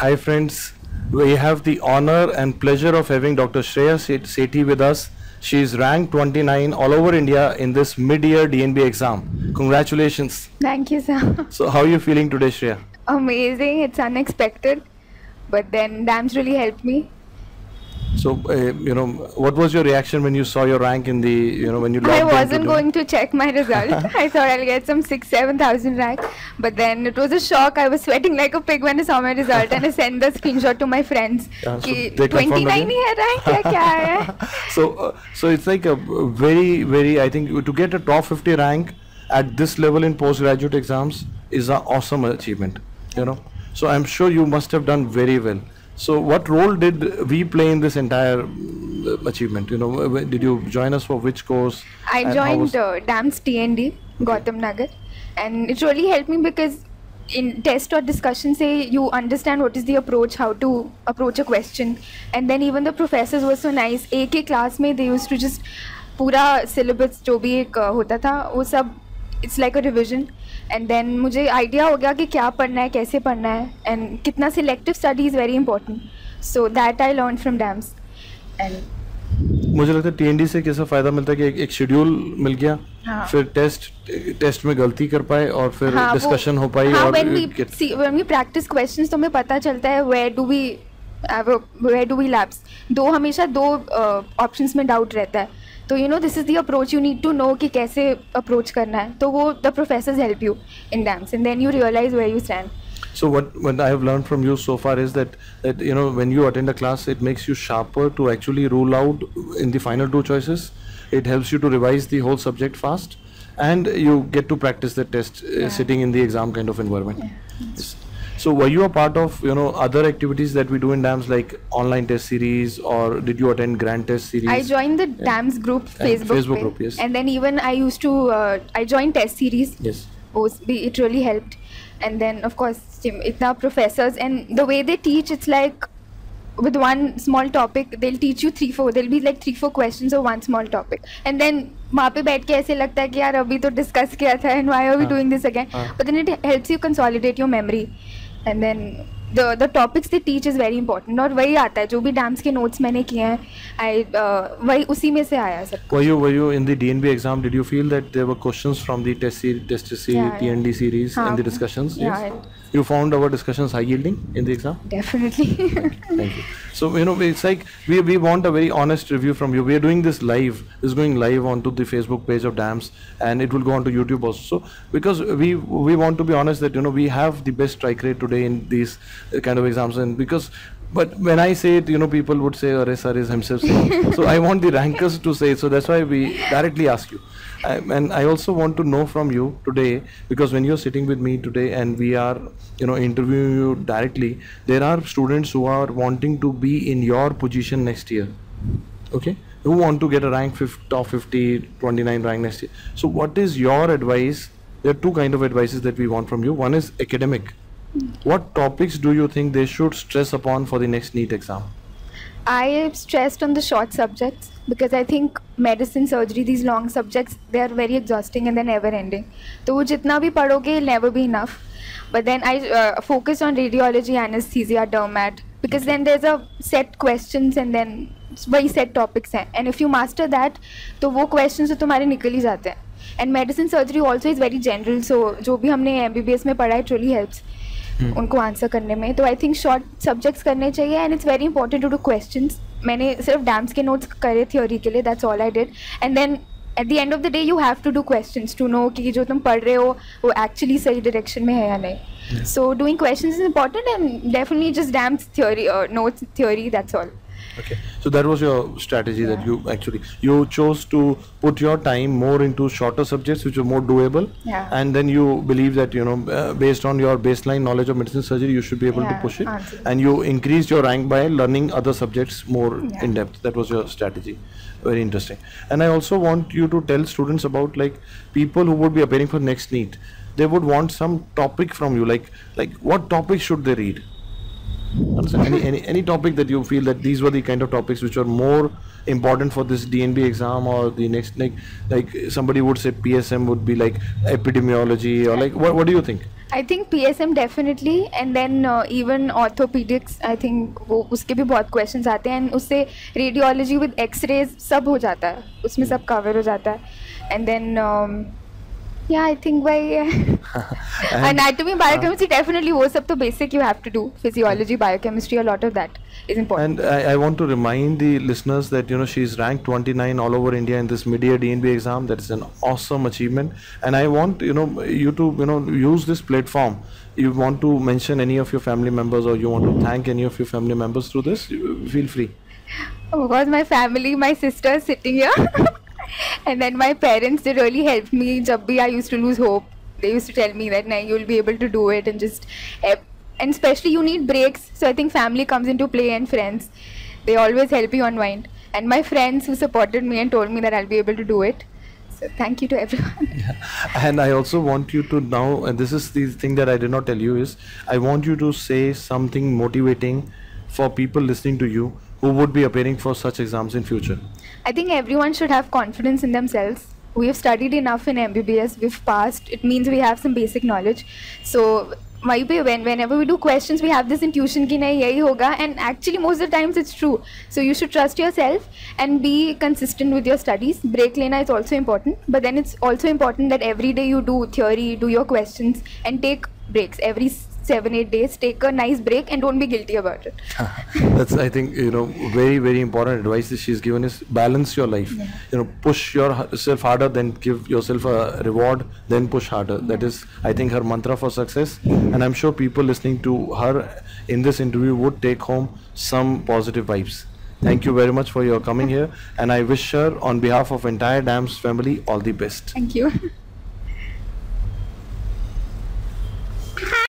Hi friends, we have the honor and pleasure of having Dr. Shreya Sethi with us. She is ranked 29 all over India in this mid-year DNB exam. Congratulations. Thank you, sir. So how are you feeling today, Shreya? Amazing. It's unexpected, but then DAMS really helped me. So, what was your reaction when you saw your rank in the, when you logged I in wasn't today? going to check my result. I thought I'll get some 6,000-7,000 rank, but then it was a shock. I was sweating like a pig when I saw my result, and I sent the screenshot to my friends. Yeah, so कि they confirmed 29 again? ही है rank या क्या है? So it's like a very, I think to get a top 50 rank at this level in postgraduate exams is an awesome achievement, So I'm sure you must have done very well. So what role did we play in this entire achievement? Did you join us for which course? I And how joined was- DAMS TND, Gautam Nagar, and it really helped me because in test or discussion say you understand what is the approach, how to approach a question, and then even the professors were so nice. एक class में they used to just पूरा syllabus जो भी एक होता था वो सब it's like a revision, and then मुझे idea हो गया कि क्या पढ़ना है, कैसे पढ़ना है, and कितना selective study is very important. So that I learned from DAMS, and मुझे लगता है TND से कैसा फायदा मिलता है कि एक शेड्यूल मिल गया, हाँ. फिर टेस्ट में गलती कर पाए और फिर हाँ, डिस्कशन हो पाई हाँ, और when we practice questions तो हमें पता चलता है where do we lapse. हमेशा दो options में doubt रहता है, तो this is the approach you need to know कि कैसे approach करना है, तो वो the professors help you in DAMS, and then you realize where you stand. So what I have learned from you so far is that when you attend a class, it makes you sharper to actually rule out in the final two choices. It helps you to revise the whole subject fast, and you get to practice the test sitting in the exam kind of environment. Yeah. Yes. So were you a part of other activities that we do in DAMS like online test series, or did you attend grand test series? I joined the DAMS group Facebook page, group, yes. and then even I used to I joined test series. Yes. It really helped, and then of course itna professors, and the way they teach, it's like with one small topic they'll teach you 3-4, there'll be like 3-4 questions of one small topic, and then वहाँ पे बैठ के ऐसे लगता है कि यार अभी तो discuss किया था and why are we doing this again, but then it helps you consolidate your memory, and then the topics they teach is very important, और वही आता है जो भी DAMS के notes मैंने किए हैं वही उसी में से आया सब. Were you in the DNB exam? Did you feel that there were questions from the test series, TND series in the discussions? Yeah. Yes. You found our discussions high yielding in the exam? Definitely. Thank you. So it's like we want a very honest review from you. We are doing this live. This is going live onto the Facebook page of DAMS, and it will go onto YouTube also. So because we want to be honest that we have the best strike rate today in these kind of exams, and but when I say it, people would say, "Arey sir is himself saying." So I want the rankers to say it. So that's why we directly ask you. And I also want to know from you today, because when you're sitting with me today and we are, interviewing you directly, there are students who are wanting to be in your position next year. Okay? Who want to get a rank top 50, 29 rank next year. So what is your advice? There are two kind of advices that we want from you. One is academic. What topics do you think they should stress upon for the next NEET exam? I stressed on the short subjects because I think medicine, surgery, these long subjects, they are very exhausting and they're never ending. So jitna bhi padhoge, it'll never be enough. But then I focus on radiology, anesthesia, dermat, because then there's a set questions and then very set topics hai. And if you master that, तो वो questions तो तुम्हारे निकल ही जाते हैं. And medicine, surgery also is very general, so जो भी हमने MBBS में पढ़ा, it really helps. उनको आंसर करने में, तो आई थिंक शॉर्ट सब्जेक्ट्स करने चाहिए, and it's very important to do questions. मैंने सिर्फ डैम्स के नोट्स करे थ्योरी के लिए, that's all I did, and then at the end of the day you have to do questions to know कि जो तुम पढ़ रहे हो वो एक्चुअली सही डायरेक्शन में है या नहीं. So doing questions is important, and definitely just dams theory notes theory, that's all. Okay, so that was your strategy, that you chose to put your time more into shorter subjects which are more doable, and then you believe that based on your baseline knowledge of medicine, surgery, you should be able to push it, and you increased your rank by learning other subjects more in depth. That was your strategy. Very interesting. And I also want you to tell students about like people who would be appearing for next NEET. They would want some topic from you, like what topic should they read? Any topic that you feel that these were the kind of topics which are more important for this DNB exam or the next, like somebody would say PSM would be like epidemiology, or like what do you think? I think PSM definitely, and then even orthopedics, I think वो उसके भी बहुत questions आते हैं, and उससे radiology with X-rays सब हो जाता है, उसमें सब cover हो जाता है, and then yeah, I think by anatomy, biochemistry, definitely वो सब तो basic you have to do. Physiology, biochemistry, a lot of that is important. And I want to remind the listeners that she's ranked 29 all over India in this mid-year DNB exam. That is an awesome achievement. And I want you to use this platform. You want to mention any of your family members, or you want to thank any of your family members through this? Feel free. Oh God, my family, my sister is sitting here. And then my parents, they really helped me. Jab bhi I used to lose hope, they used to tell me that nah, you'll be able to do it, and just and especially you need breaks. So I think family comes into play, and friends, they always help you unwind. And my friends who supported me and told me that I'll be able to do it. So thank you to everyone. Yeah. And I also want you to now, and this is the thing that I did not tell you, is I want you to say something motivating for people listening to you who would be appearing for such exams in future. I think everyone should have confidence in themselves. We have studied enough in MBBS, we've passed, it means we have some basic knowledge. So whenever we do questions, we have this intuition ki nahi yahi hoga, and actually most of the times it's true. So you should trust yourself and be consistent with your studies. Break lena is also important, but then it's also important that every day you do theory, do your questions, and take breaks every 7-8 days. Take a nice break and don't be guilty about it. That's, I think, very, very important advice that she's given is balance your life. Yeah. Push yourself harder, then give yourself a reward, then push harder. Yeah. That is, I think, her mantra for success. And I'm sure people listening to her in this interview would take home some positive vibes. Thank you very much for your coming here, and I wish her, on behalf of entire DAMS family, all the best. Thank you.